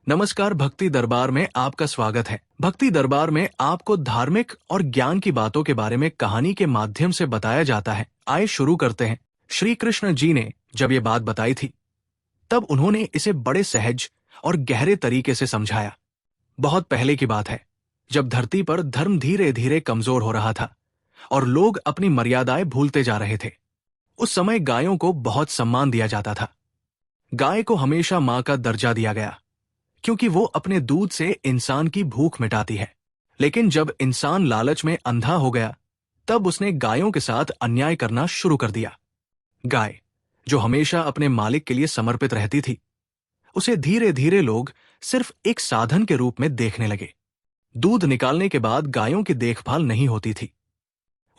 नमस्कार, भक्ति दरबार में आपका स्वागत है। भक्ति दरबार में आपको धार्मिक और ज्ञान की बातों के बारे में कहानी के माध्यम से बताया जाता है। आइए शुरू करते हैं। श्री कृष्ण जी ने जब ये बात बताई थी, तब उन्होंने इसे बड़े सहज और गहरे तरीके से समझाया। बहुत पहले की बात है, जब धरती पर धर्म धीरे धीरे कमजोर हो रहा था और लोग अपनी मर्यादाएं भूलते जा रहे थे। उस समय गायों को बहुत सम्मान दिया जाता था। गाय को हमेशा मां का दर्जा दिया गया, क्योंकि वो अपने दूध से इंसान की भूख मिटाती है। लेकिन जब इंसान लालच में अंधा हो गया, तब उसने गायों के साथ अन्याय करना शुरू कर दिया। गाय, जो हमेशा अपने मालिक के लिए समर्पित रहती थी, उसे धीरे धीरे लोग सिर्फ एक साधन के रूप में देखने लगे। दूध निकालने के बाद गायों की देखभाल नहीं होती थी।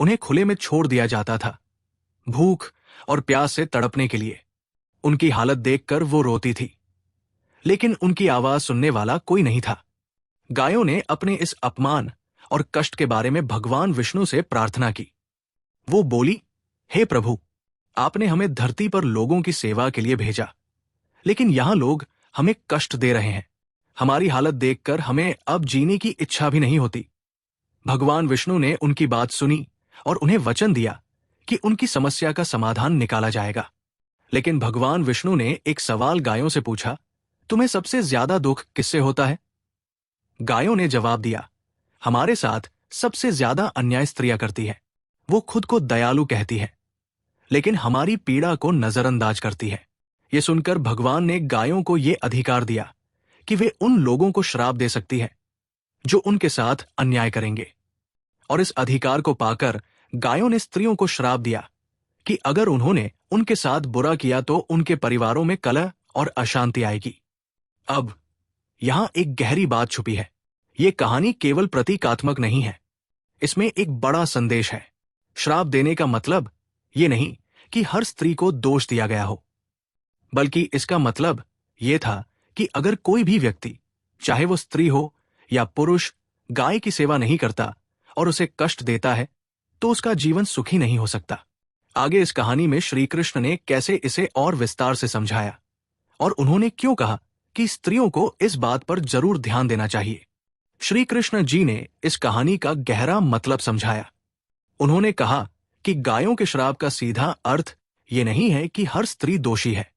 उन्हें खुले में छोड़ दिया जाता था, भूख और प्यास से तड़पने के लिए। उनकी हालत देखकर वो रोती थी, लेकिन उनकी आवाज सुनने वाला कोई नहीं था। गायों ने अपने इस अपमान और कष्ट के बारे में भगवान विष्णु से प्रार्थना की। वो बोली, हे प्रभु, आपने हमें धरती पर लोगों की सेवा के लिए भेजा, लेकिन यहां लोग हमें कष्ट दे रहे हैं। हमारी हालत देखकर हमें अब जीने की इच्छा भी नहीं होती। भगवान विष्णु ने उनकी बात सुनी और उन्हें वचन दिया कि उनकी समस्या का समाधान निकाला जाएगा। लेकिन भगवान विष्णु ने एक सवाल गायों से पूछा, तुम्हें सबसे ज्यादा दुख किससे होता है? गायों ने जवाब दिया, हमारे साथ सबसे ज्यादा अन्याय स्त्रियां करती है। वो खुद को दयालु कहती है, लेकिन हमारी पीड़ा को नजरअंदाज करती है। ये सुनकर भगवान ने गायों को ये अधिकार दिया कि वे उन लोगों को श्राप दे सकती है जो उनके साथ अन्याय करेंगे। और इस अधिकार को पाकर गायों ने स्त्रियों को श्राप दिया कि अगर उन्होंने उनके साथ बुरा किया तो उनके परिवारों में कलह और अशांति आएगी। अब यहां एक गहरी बात छुपी है। ये कहानी केवल प्रतीकात्मक नहीं है, इसमें एक बड़ा संदेश है। श्राप देने का मतलब ये नहीं कि हर स्त्री को दोष दिया गया हो, बल्कि इसका मतलब ये था कि अगर कोई भी व्यक्ति, चाहे वो स्त्री हो या पुरुष, गाय की सेवा नहीं करता और उसे कष्ट देता है, तो उसका जीवन सुखी नहीं हो सकता। आगे इस कहानी में श्री कृष्ण ने कैसे इसे और विस्तार से समझाया और उन्होंने क्यों कहा कि स्त्रियों को इस बात पर जरूर ध्यान देना चाहिए। श्री कृष्ण जी ने इस कहानी का गहरा मतलब समझाया। उन्होंने कहा कि गायों के श्राप का सीधा अर्थ ये नहीं है कि हर स्त्री दोषी है,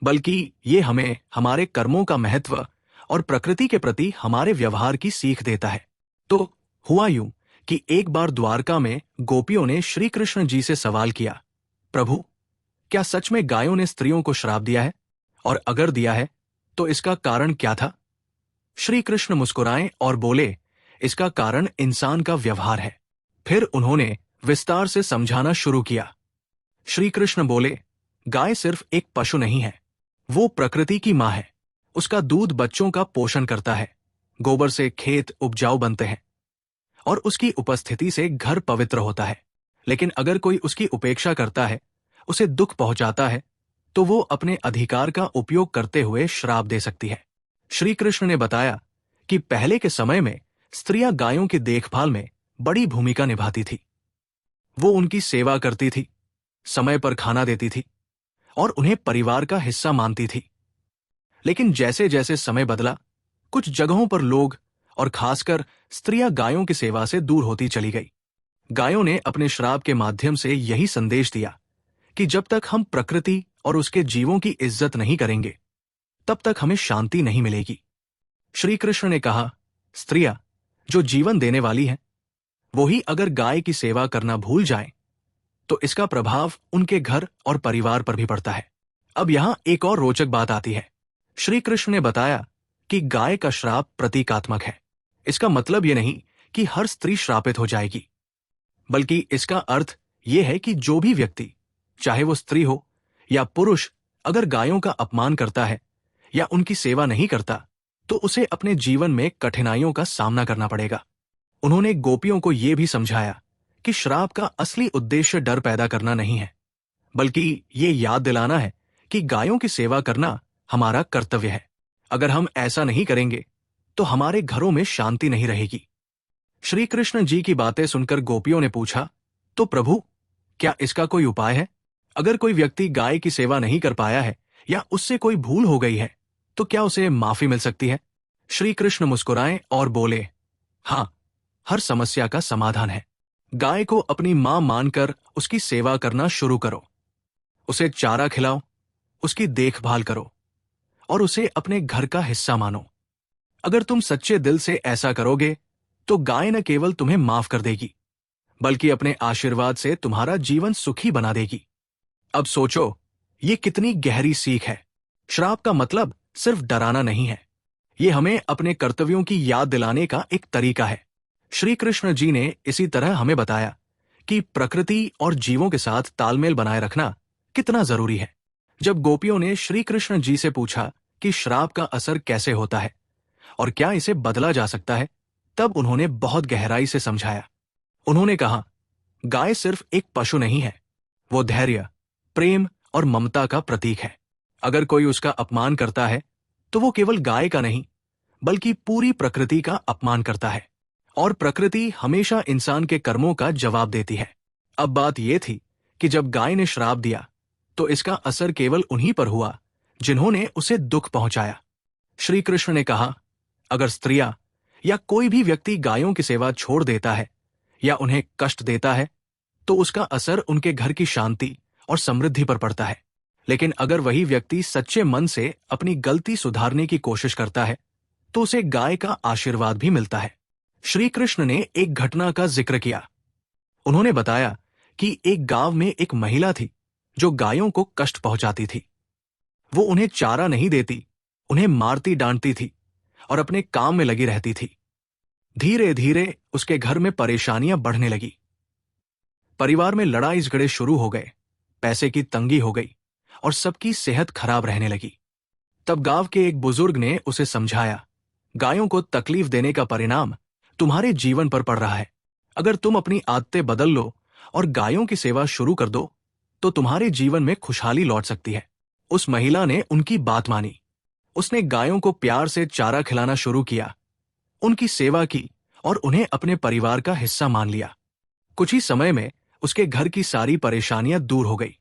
बल्कि ये हमें हमारे कर्मों का महत्व और प्रकृति के प्रति हमारे व्यवहार की सीख देता है। तो हुआ यूं कि एक बार द्वारका में गोपियों ने श्री कृष्ण जी से सवाल किया, प्रभु, क्या सच में गायों ने स्त्रियों को श्राप दिया है? और अगर दिया है तो इसका कारण क्या था? श्री कृष्ण मुस्कुराए और बोले, इसका कारण इंसान का व्यवहार है। फिर उन्होंने विस्तार से समझाना शुरू किया। श्री कृष्ण बोले, गाय सिर्फ एक पशु नहीं है, वो प्रकृति की मां है। उसका दूध बच्चों का पोषण करता है, गोबर से खेत उपजाऊ बनते हैं और उसकी उपस्थिति से घर पवित्र होता है। लेकिन अगर कोई उसकी उपेक्षा करता है, उसे दुख पहुंचाता है, तो वो अपने अधिकार का उपयोग करते हुए श्राप दे सकती है। श्री कृष्ण ने बताया कि पहले के समय में स्त्रियां गायों की देखभाल में बड़ी भूमिका निभाती थी। वो उनकी सेवा करती थी, समय पर खाना देती थी और उन्हें परिवार का हिस्सा मानती थी। लेकिन जैसे जैसे समय बदला, कुछ जगहों पर लोग और खासकर स्त्रियां गायों की सेवा से दूर होती चली गई। गायों ने अपने श्राप के माध्यम से यही संदेश दिया कि जब तक हम प्रकृति और उसके जीवों की इज्जत नहीं करेंगे, तब तक हमें शांति नहीं मिलेगी। श्री कृष्ण ने कहा, स्त्रियां जो जीवन देने वाली हैं, वो ही अगर गाय की सेवा करना भूल जाएं, तो इसका प्रभाव उनके घर और परिवार पर भी पड़ता है। अब यहां एक और रोचक बात आती है। श्री कृष्ण ने बताया कि गाय का श्राप प्रतीकात्मक है। इसका मतलब यह नहीं कि हर स्त्री श्रापित हो जाएगी, बल्कि इसका अर्थ यह है कि जो भी व्यक्ति, चाहे वो स्त्री हो या पुरुष, अगर गायों का अपमान करता है या उनकी सेवा नहीं करता, तो उसे अपने जीवन में कठिनाइयों का सामना करना पड़ेगा। उन्होंने गोपियों को यह भी समझाया कि श्राप का असली उद्देश्य डर पैदा करना नहीं है, बल्कि ये याद दिलाना है कि गायों की सेवा करना हमारा कर्तव्य है। अगर हम ऐसा नहीं करेंगे तो हमारे घरों में शांति नहीं रहेगी। श्री कृष्ण जी की बातें सुनकर गोपियों ने पूछा, तो प्रभु, क्या इसका कोई उपाय है? अगर कोई व्यक्ति गाय की सेवा नहीं कर पाया है या उससे कोई भूल हो गई है, तो क्या उसे माफी मिल सकती है? श्री कृष्ण मुस्कुराए और बोले, हाँ, हर समस्या का समाधान है। गाय को अपनी मां मानकर उसकी सेवा करना शुरू करो। उसे चारा खिलाओ, उसकी देखभाल करो और उसे अपने घर का हिस्सा मानो। अगर तुम सच्चे दिल से ऐसा करोगे तो गाय न केवल तुम्हें माफ कर देगी, बल्कि अपने आशीर्वाद से तुम्हारा जीवन सुखी बना देगी। अब सोचो, ये कितनी गहरी सीख है। श्राप का मतलब सिर्फ डराना नहीं है, ये हमें अपने कर्तव्यों की याद दिलाने का एक तरीका है। श्री कृष्ण जी ने इसी तरह हमें बताया कि प्रकृति और जीवों के साथ तालमेल बनाए रखना कितना जरूरी है। जब गोपियों ने श्री कृष्ण जी से पूछा कि श्राप का असर कैसे होता है और क्या इसे बदला जा सकता है, तब उन्होंने बहुत गहराई से समझाया। उन्होंने कहा, गाय सिर्फ एक पशु नहीं है, वो धैर्य, प्रेम और ममता का प्रतीक है। अगर कोई उसका अपमान करता है तो वो केवल गाय का नहीं, बल्कि पूरी प्रकृति का अपमान करता है। और प्रकृति हमेशा इंसान के कर्मों का जवाब देती है। अब बात यह थी कि जब गाय ने श्राप दिया तो इसका असर केवल उन्हीं पर हुआ जिन्होंने उसे दुख पहुंचाया। श्री कृष्ण ने कहा, अगर स्त्रियां या कोई भी व्यक्ति गायों की सेवा छोड़ देता है या उन्हें कष्ट देता है तो उसका असर उनके घर की शांति और समृद्धि पर पड़ता है। लेकिन अगर वही व्यक्ति सच्चे मन से अपनी गलती सुधारने की कोशिश करता है तो उसे गाय का आशीर्वाद भी मिलता है। श्री कृष्ण ने एक घटना का जिक्र किया। उन्होंने बताया कि एक गांव में एक महिला थी जो गायों को कष्ट पहुंचाती थी। वो उन्हें चारा नहीं देती, उन्हें मारती डांटती थी और अपने काम में लगी रहती थी। धीरे धीरे उसके घर में परेशानियां बढ़ने लगी। परिवार में लड़ाई झगड़े शुरू हो गए, पैसे की तंगी हो गई और सबकी सेहत खराब रहने लगी। तब गांव के एक बुजुर्ग ने उसे समझाया, गायों को तकलीफ देने का परिणाम तुम्हारे जीवन पर पड़ रहा है। अगर तुम अपनी आदतें बदल लो और गायों की सेवा शुरू कर दो तो तुम्हारे जीवन में खुशहाली लौट सकती है। उस महिला ने उनकी बात मानी। उसने गायों को प्यार से चारा खिलाना शुरू किया, उनकी सेवा की और उन्हें अपने परिवार का हिस्सा मान लिया। कुछ ही समय में उसके घर की सारी परेशानियां दूर हो गई।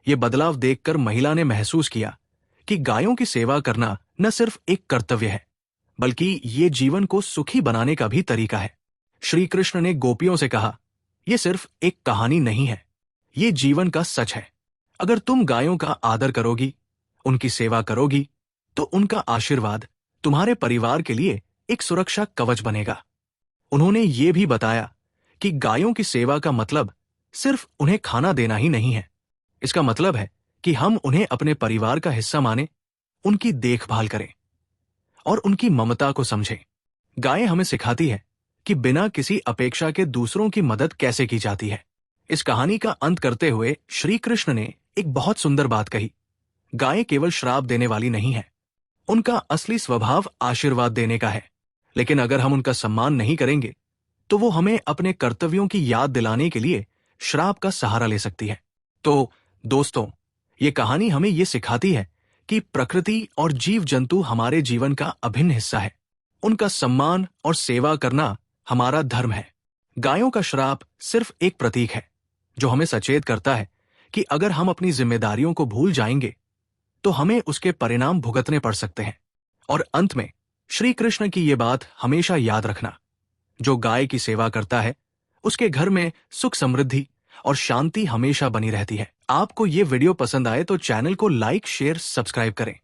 ये बदलाव देखकर महिला ने महसूस किया कि गायों की सेवा करना न सिर्फ एक कर्तव्य है, बल्कि ये जीवन को सुखी बनाने का भी तरीका है। श्री कृष्ण ने गोपियों से कहा, यह सिर्फ एक कहानी नहीं है, ये जीवन का सच है। अगर तुम गायों का आदर करोगी, उनकी सेवा करोगी, तो उनका आशीर्वाद तुम्हारे परिवार के लिए एक सुरक्षा कवच बनेगा। उन्होंने ये भी बताया कि गायों की सेवा का मतलब सिर्फ उन्हें खाना देना ही नहीं है। इसका मतलब है कि हम उन्हें अपने परिवार का हिस्सा माने, उनकी देखभाल करें और उनकी ममता को समझें। गायें हमें सिखाती है कि बिना किसी अपेक्षा के दूसरों की मदद कैसे की जाती है। इस कहानी का अंत करते हुए श्री कृष्ण ने एक बहुत सुंदर बात कही, गायें केवल श्राप देने वाली नहीं है, उनका असली स्वभाव आशीर्वाद देने का है। लेकिन अगर हम उनका सम्मान नहीं करेंगे तो वो हमें अपने कर्तव्यों की याद दिलाने के लिए श्राप का सहारा ले सकती है। तो दोस्तों, ये कहानी हमें ये सिखाती है कि प्रकृति और जीव जंतु हमारे जीवन का अभिन्न हिस्सा है। उनका सम्मान और सेवा करना हमारा धर्म है। गायों का श्राप सिर्फ एक प्रतीक है जो हमें सचेत करता है कि अगर हम अपनी जिम्मेदारियों को भूल जाएंगे तो हमें उसके परिणाम भुगतने पड़ सकते हैं। और अंत में श्री कृष्ण की ये बात हमेशा याद रखना, जो गाय की सेवा करता है उसके घर में सुख समृद्धि और शांति हमेशा बनी रहती है। आपको ये वीडियो पसंद आए तो चैनल को लाइक, शेयर, सब्सक्राइब करें।